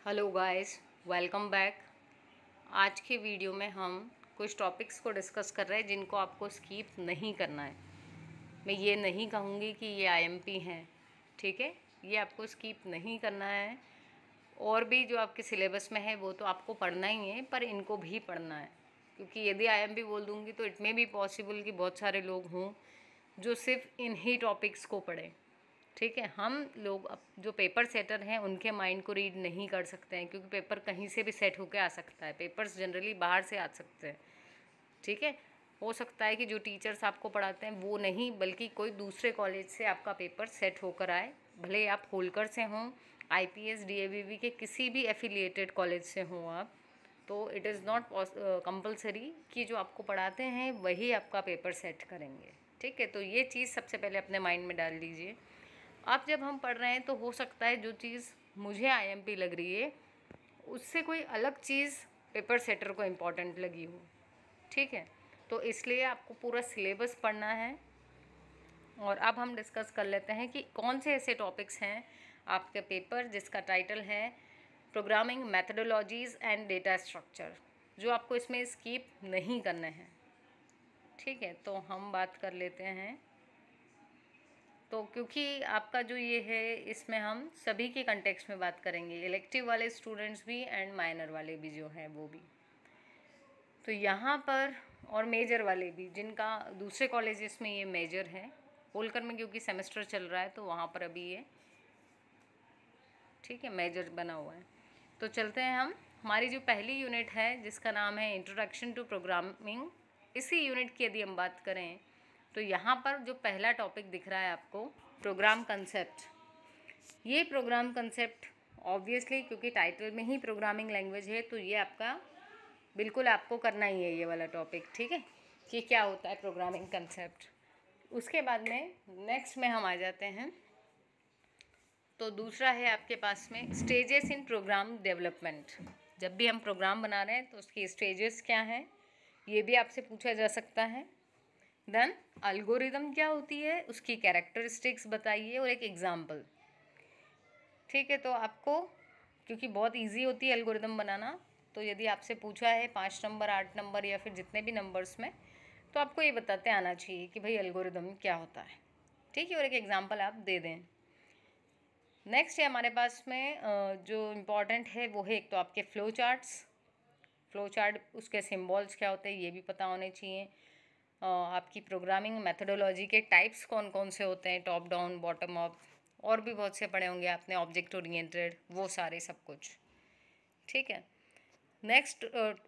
Hello guys, welcome back. आज के video में हम कुछ टॉपिक्स को डिस्कस कर रहे हैं जिनको आपको स्किप नहीं करना है। मैं ये नहीं कहूँगी कि ये आईएमपी हैं, ठीक है। ये आपको स्किप नहीं करना है। और भी जो आपके सिलेबस में है वो तो आपको पढ़ना ही है, पर इनको भी पढ़ना है, क्योंकि यदि आईएमपी बोल दूँगी तो इट मे बी पॉसिबल कि बहुत सारे लोग हों जो सिर्फ इन ही टॉपिक्स को पढ़ें, ठीक है। हम लोग अब जो पेपर सेटर हैं उनके माइंड को रीड नहीं कर सकते हैं, क्योंकि पेपर कहीं से भी सेट होकर आ सकता है। पेपर्स जनरली बाहर से आ सकते हैं, ठीक है। हो सकता है कि जो टीचर्स आपको पढ़ाते हैं वो नहीं, बल्कि कोई दूसरे कॉलेज से आपका पेपर सेट होकर आए, भले आप होलकर से हों, आईपीएस डीएवीवी के किसी भी एफिलिएटेड कॉलेज से हों आप, तो इट इज़ नॉट कंपलसरी कि जो आपको पढ़ाते हैं वही आपका पेपर सेट करेंगे, ठीक है। तो ये चीज़ सबसे पहले अपने माइंड में डाल लीजिए। अब जब हम पढ़ रहे हैं तो हो सकता है जो चीज़ मुझे आईएमपी लग रही है उससे कोई अलग चीज़ पेपर सेटर को इम्पॉर्टेंट लगी हो, ठीक है। तो इसलिए आपको पूरा सिलेबस पढ़ना है। और अब हम डिस्कस कर लेते हैं कि कौन से ऐसे टॉपिक्स हैं आपके पेपर जिसका टाइटल है programming methodologies and data structure, जो आपको इसमें स्किप नहीं करने हैं, ठीक है। तो हम बात कर लेते हैं। तो क्योंकि आपका जो ये है इसमें हम सभी के कंटेक्स्ट में बात करेंगे, इलेक्टिव वाले स्टूडेंट्स भी एंड माइनर वाले भी जो हैं वो भी। तो यहाँ पर और मेजर वाले भी, जिनका दूसरे कॉलेजेस में ये मेजर है, होलकर में क्योंकि सेमेस्टर चल रहा है तो वहाँ पर अभी ये, ठीक है, मेजर बना हुआ है। तो चलते हैं हम। हमारी जो पहली यूनिट है जिसका नाम है इंट्रोडक्शन टू प्रोग्रामिंग, इसी यूनिट की यदि हम बात करें तो यहाँ पर जो पहला टॉपिक दिख रहा है आपको, प्रोग्राम कंसेप्ट। ये प्रोग्राम कंसेप्ट ऑब्वियसली क्योंकि टाइटल में ही प्रोग्रामिंग लैंग्वेज है तो ये आपका बिल्कुल आपको करना ही है ये वाला टॉपिक, ठीक है, कि क्या होता है प्रोग्रामिंग कंसेप्ट। उसके बाद में नेक्स्ट में हम आ जाते हैं। तो दूसरा है आपके पास में स्टेजेस इन प्रोग्राम डेवलपमेंट। जब भी हम प्रोग्राम बना रहे हैं तो उसकी स्टेजेस क्या हैं ये भी आपसे पूछा जा सकता है। देन एल्गोरिदम क्या होती है, उसकी कैरेक्टरिस्टिक्स बताइए और एक एग्जाम्पल, ठीक है। तो आपको क्योंकि बहुत इजी होती है एल्गोरिदम बनाना, तो यदि आपसे पूछा है 5 नंबर 8 नंबर या फिर जितने भी नंबर्स में, तो आपको ये बताते आना चाहिए कि भाई एल्गोरिदम क्या होता है, ठीक है, और एक एग्जाम्पल आप दे दें। नेक्स्ट है हमारे पास में जो इम्पॉर्टेंट है वो है एक तो आपके फ्लो चार्ट्स। फ्लो चार्ट, उसके सिम्बॉल्स क्या होते हैं ये भी पता होने चाहिए। आपकी प्रोग्रामिंग मेथडोलॉजी के टाइप्स कौन कौन से होते हैं, टॉप डाउन, बॉटम अप, और भी बहुत से पढ़े होंगे आपने, ऑब्जेक्ट ओरिएंटेड, वो सारे सब कुछ, ठीक है। नेक्स्ट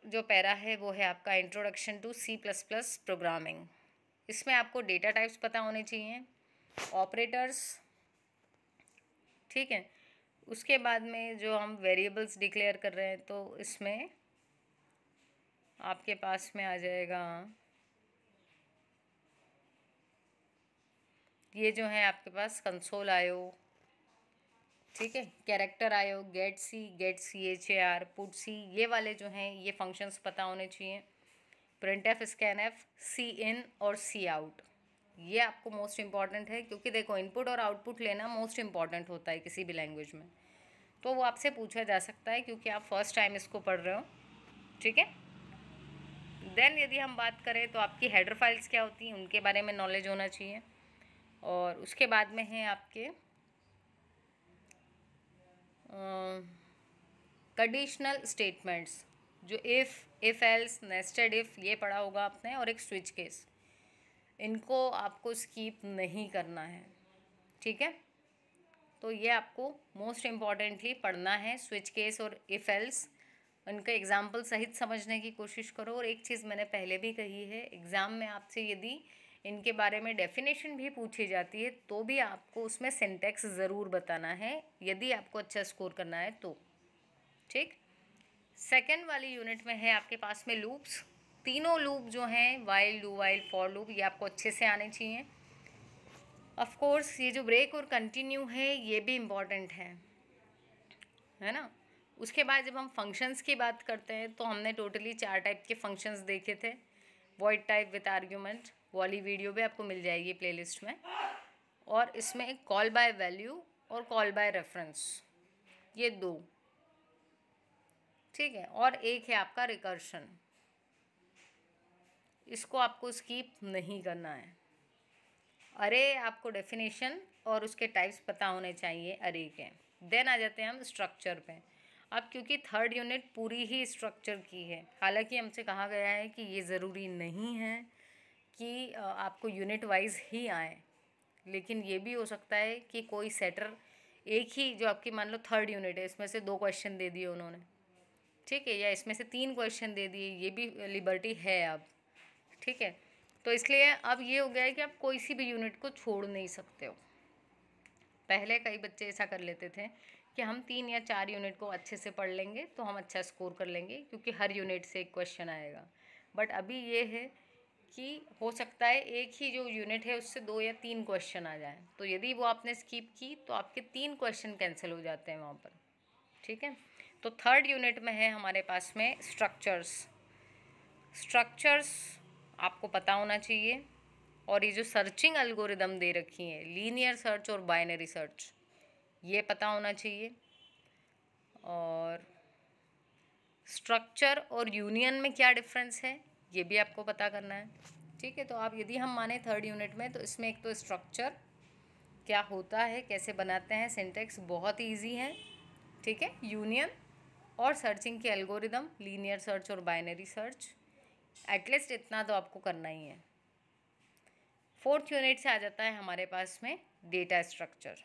जो पैरा है वो है आपका इंट्रोडक्शन टू C++ प्रोग्रामिंग। इसमें आपको डेटा टाइप्स पता होने चाहिए, ऑपरेटर्स, ठीक है। उसके बाद में जो हम वेरिएबल्स डिक्लेयर कर रहे हैं तो इसमें आपके पास में आ जाएगा ये जो है आपके पास कंसोल आयो, ठीक है, कैरेक्टर आयो, गेट CHAR, पुट सी, ये वाले जो हैं ये फंक्शंस पता होने चाहिए। प्रिंट एफ, स्कैन एफ, सी इन और सी आउट, ये आपको मोस्ट इम्पॉर्टेंट है, क्योंकि देखो इनपुट और आउटपुट लेना मोस्ट इम्पॉर्टेंट होता है किसी भी लैंग्वेज में, तो वो आपसे पूछा जा सकता है क्योंकि आप फर्स्ट टाइम इसको पढ़ रहे हो, ठीक है। देन यदि हम बात करें तो आपकी हेडर फाइल्स क्या होती हैं उनके बारे में नॉलेज होना चाहिए। और उसके बाद में है आपके कंडीशनल स्टेटमेंट्स, जो इफ़ एल्स, नेस्टेड इफ़, ये पढ़ा होगा आपने, और एक स्विच केस। इनको आपको स्किप नहीं करना है, ठीक है। तो ये आपको मोस्ट इम्पॉर्टेंटली पढ़ना है, स्विच केस और इफ़ एल्स। उनके एग्जाम्पल सहित समझने की कोशिश करो। और एक चीज़ मैंने पहले भी कही है, एग्ज़ाम में आपसे यदि इनके बारे में डेफिनेशन भी पूछी जाती है तो भी आपको उसमें सिंटैक्स ज़रूर बताना है यदि आपको अच्छा स्कोर करना है तो, ठीक। सेकेंड वाली यूनिट में है आपके पास में लूप्स। तीनों लूप जो हैं, while, do while, for loop, ये आपको अच्छे से आने चाहिए। ऑफ कोर्स ये जो ब्रेक और कंटिन्यू है ये भी इम्पॉर्टेंट है ना। उसके बाद जब हम फंक्शंस की बात करते हैं तो हमने टोटली 4 टाइप के फंक्शंस देखे थे। वॉइड टाइप विद आर्ग्यूमेंट, वाली वीडियो भी आपको मिल जाएगी प्लेलिस्ट में। और इसमें कॉल बाय वैल्यू और कॉल बाय रेफरेंस, ये दो, ठीक है, और एक है आपका रिकर्शन, इसको आपको स्किप नहीं करना है। अरे आपको डेफिनेशन और उसके टाइप्स पता होने चाहिए अरे के। देन आ जाते हैं हम स्ट्रक्चर पे। अब क्योंकि थर्ड यूनिट पूरी ही स्ट्रक्चर की है, हालांकि हमसे कहा गया है कि ये ज़रूरी नहीं है कि आपको यूनिट वाइज ही आए, लेकिन ये भी हो सकता है कि कोई सेटर एक ही, जो आपकी मान लो थर्ड यूनिट है, इसमें से 2 क्वेश्चन दे दिए उन्होंने, ठीक है, या इसमें से 3 क्वेश्चन दे दिए, ये भी लिबर्टी है अब, ठीक है। तो इसलिए अब ये हो गया है कि आप कोई सी भी यूनिट को छोड़ नहीं सकते हो। पहले कई बच्चे ऐसा कर लेते थे कि हम 3 या 4 यूनिट को अच्छे से पढ़ लेंगे तो हम अच्छा स्कोर कर लेंगे, क्योंकि हर यूनिट से एक क्वेश्चन आएगा। बट अभी ये है कि हो सकता है एक ही जो यूनिट है उससे 2 या 3 क्वेश्चन आ जाए, तो यदि वो आपने स्किप की तो आपके 3 क्वेश्चन कैंसिल हो जाते हैं वहाँ पर, ठीक है। तो थर्ड यूनिट में है हमारे पास में स्ट्रक्चर्स। स्ट्रक्चर्स आपको पता होना चाहिए, और ये जो सर्चिंग एल्गोरिदम दे रखी है, लीनियर सर्च और बाइनरी सर्च, ये पता होना चाहिए। और स्ट्रक्चर और यूनियन में क्या डिफरेंस है ये भी आपको पता करना है, ठीक है। तो आप यदि हम माने थर्ड यूनिट में, तो इसमें एक तो स्ट्रक्चर क्या होता है, कैसे बनाते हैं, सिंटेक्स बहुत ईजी है, ठीक है। यूनियन और सर्चिंग के एल्गोरिदम, लीनियर सर्च और बाइनरी सर्च, एटलीस्ट इतना तो आपको करना ही है। फोर्थ यूनिट से आ जाता है हमारे पास में डेटा स्ट्रक्चर।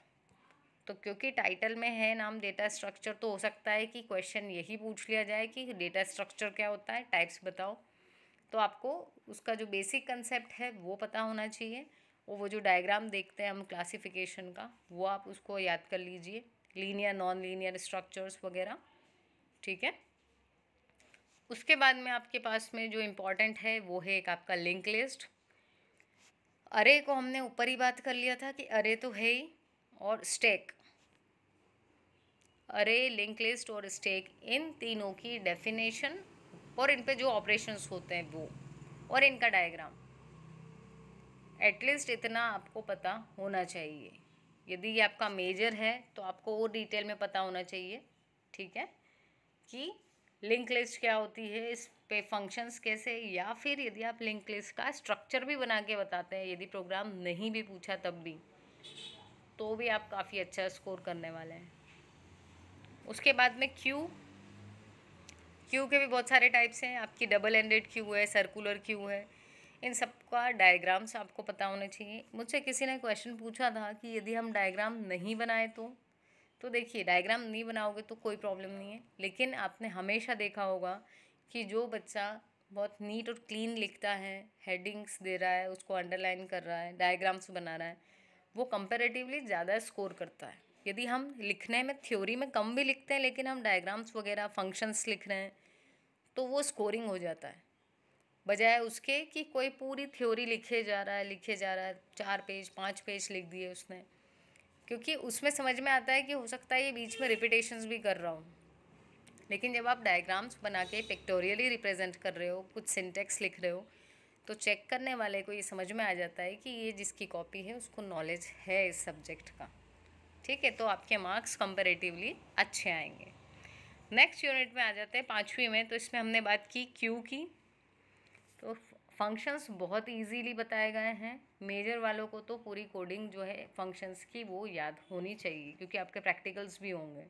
तो क्योंकि टाइटल में है नाम डेटा स्ट्रक्चर, तो हो सकता है कि क्वेश्चन यही पूछ लिया जाए कि डेटा स्ट्रक्चर क्या होता है, टाइप्स बताओ। तो आपको उसका जो बेसिक कंसेप्ट है वो पता होना चाहिए, और वो जो डायग्राम देखते हैं हम क्लासिफिकेशन का, वो आप उसको याद कर लीजिए, लीनियर नॉन लीनियर स्ट्रक्चर्स वगैरह, ठीक है। उसके बाद में आपके पास में जो इम्पॉर्टेंट है वो है एक आपका लिंक लिस्ट। अरे को हमने ऊपर ही बात कर लिया था कि अरे तो है ही, और स्टैक, अरे, लिंक लिस्ट और स्टैक, इन तीनों की डेफिनेशन और इन पे जो ऑपरेशंस होते हैं वो, और इनका डायग्राम, एटलीस्ट इतना आपको पता होना चाहिए। यदि ये आपका मेजर है तो आपको और डिटेल में पता होना चाहिए, ठीक है, कि लिंक लिस्ट क्या होती है, इस पे फंक्शंस कैसे, या फिर यदि आप लिंक लिस्ट का स्ट्रक्चर भी बना के बताते हैं, यदि प्रोग्राम नहीं भी पूछा तब भी, तो भी आप काफ़ी अच्छा स्कोर करने वाले हैं। उसके बाद में क्यू के भी बहुत सारे टाइप्स हैं, आपकी डबल एंडेड क्यू है, सर्कुलर क्यू है, इन सब का डायग्राम्स आपको पता होने चाहिए। मुझसे किसी ने क्वेश्चन पूछा था कि यदि हम डायग्राम नहीं बनाए तो देखिए, डायग्राम नहीं बनाओगे तो कोई प्रॉब्लम नहीं है, लेकिन आपने हमेशा देखा होगा कि जो बच्चा बहुत नीट और क्लीन लिखता है, हेडिंग्स दे रहा है, उसको अंडरलाइन कर रहा है, डायग्राम्स बना रहा है, वो कंपैरेटिवली ज़्यादा स्कोर करता है। यदि हम लिखने में थ्योरी में कम भी लिखते हैं, लेकिन हम डायग्राम्स वगैरह फंक्शंस लिख रहे हैं, तो वो स्कोरिंग हो जाता है, बजाय उसके कि कोई पूरी थ्योरी लिखे जा रहा है, 4 पेज 5 पेज लिख दिए उसने, क्योंकि उसमें समझ में आता है कि हो सकता है ये बीच में रिपीटेशंस भी कर रहा हूँ। लेकिन जब आप डायग्राम्स बना के पिक्टोरियली रिप्रेजेंट कर रहे हो, कुछ सिंटेक्स लिख रहे हो, तो चेक करने वाले को ये समझ में आ जाता है कि ये जिसकी कॉपी है उसको नॉलेज है इस सब्जेक्ट का, ठीक है। तो आपके मार्क्स कंपैरेटिवली अच्छे आएंगे। नेक्स्ट यूनिट में आ जाते हैं 5वीं में। तो इसमें हमने बात की क्यू की। तो फंक्शंस बहुत इजीली बताए गए हैं, मेजर वालों को तो पूरी कोडिंग जो है फंक्शंस की वो याद होनी चाहिए, क्योंकि आपके प्रैक्टिकल्स भी होंगे,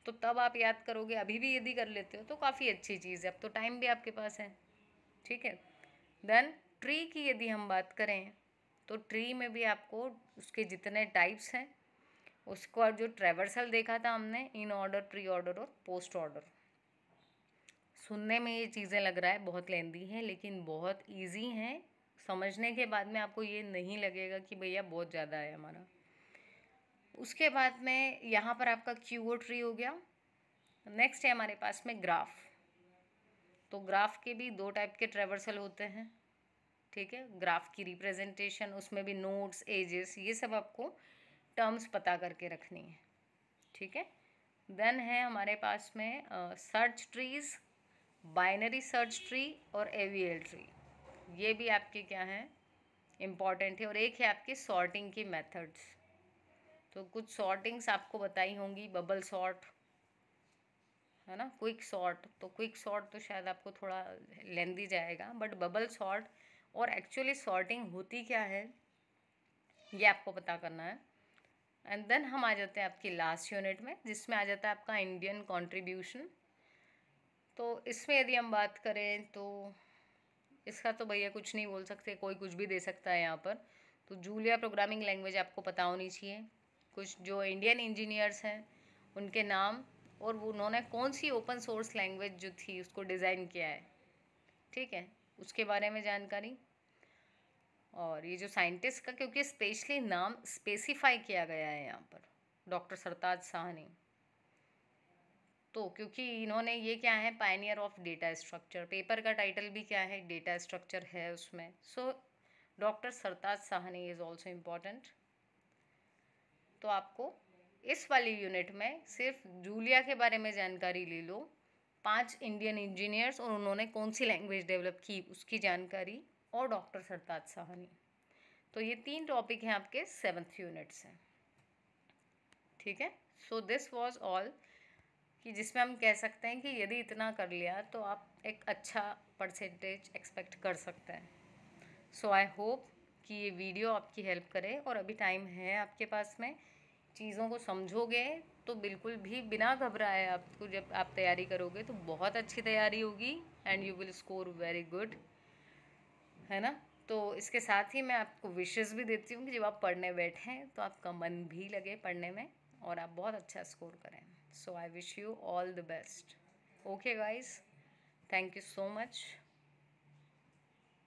तो तब आप याद करोगे। अभी भी यदि कर लेते हो तो काफ़ी अच्छी चीज़ है, अब तो टाइम भी आपके पास है, ठीक है। देन ट्री की यदि हम बात करें, तो ट्री में भी आपको उसके जितने टाइप्स हैं, उसको जो ट्रेवर्सल देखा था हमने, इन ऑर्डर, प्री ऑर्डर और पोस्ट ऑर्डर, सुनने में ये चीज़ें लग रहा है बहुत लेंदी है, लेकिन बहुत इजी हैं। समझने के बाद में आपको ये नहीं लगेगा कि भैया बहुत ज़्यादा है हमारा। उसके बाद में यहाँ पर आपका क्यू ट्री हो गया। नेक्स्ट है हमारे पास में ग्राफ। तो ग्राफ के भी 2 टाइप के ट्रेवर्सल होते हैं, ठीक है। ग्राफ की रिप्रेजेंटेशन, उसमें भी नोड्स, एजेस, ये सब आपको टर्म्स पता करके रखनी है, ठीक है। देन है हमारे पास में search trees, binary search tree और एवीएल ट्री, ये भी आपके क्या हैं, इम्पॉर्टेंट है। और एक है आपकी सॉर्टिंग की मेथड्स। तो कुछ सॉर्टिंग्स आपको बताई होंगी, बबल सॉर्ट, है ना। क्विक सॉर्ट, तो क्विक सॉर्ट तो शायद आपको थोड़ा लेंदी जाएगा, बट बबल सॉर्ट और एक्चुअली सॉर्टिंग होती क्या है ये आपको पता करना है। एंड देन हम आ जाते हैं आपकी लास्ट यूनिट में, जिसमें आ जाता है आपका इंडियन कंट्रीब्यूशन। तो इसमें यदि हम बात करें तो इसका तो भैया कुछ नहीं बोल सकते, कोई कुछ भी दे सकता है यहाँ पर। तो जूलिया प्रोग्रामिंग लैंग्वेज आपको पता होनी चाहिए। कुछ जो इंडियन इंजीनियर्स हैं उनके नाम, और वो उन्होंने कौन सी ओपन सोर्स लैंग्वेज जो थी उसको डिज़ाइन किया है, ठीक है, उसके बारे में जानकारी। और ये जो साइंटिस्ट का, क्योंकि स्पेशली नाम स्पेसिफाई किया गया है यहाँ पर, डॉक्टर सरताज साहनी, तो क्योंकि इन्होंने ये क्या है, Pioneer of data structure, paper का टाइटल भी क्या है, डेटा स्ट्रक्चर है उसमें। So doctor Sartaj Sahni is also important. तो आपको इस वाली यूनिट में सिर्फ जूलिया के बारे में जानकारी ले लो, 5 इंडियन इंजीनियर्स और उन्होंने कौन सी लैंग्वेज डेवलप की उसकी जानकारी, और डॉक्टर सरताज साहनी। तो ये 3 टॉपिक हैं आपके 7th यूनिट से, ठीक है। सो दिस वाज ऑल, कि जिसमें हम कह सकते हैं कि यदि इतना कर लिया तो आप एक अच्छा परसेंटेज एक्सपेक्ट कर सकते हैं। सो आई होप कि ये वीडियो आपकी हेल्प करे, और अभी टाइम है आपके पास में, चीज़ों को समझोगे तो बिल्कुल भी बिना घबराए आपको जब आप तैयारी करोगे तो बहुत अच्छी तैयारी होगी, and you will score very good, है ना। तो इसके साथ ही मैं आपको विशेस भी देती हूँ कि जब आप पढ़ने बैठें तो आपका मन भी लगे पढ़ने में और आप बहुत अच्छा स्कोर करें। So I wish you all the best. Okay guys, thank you so much.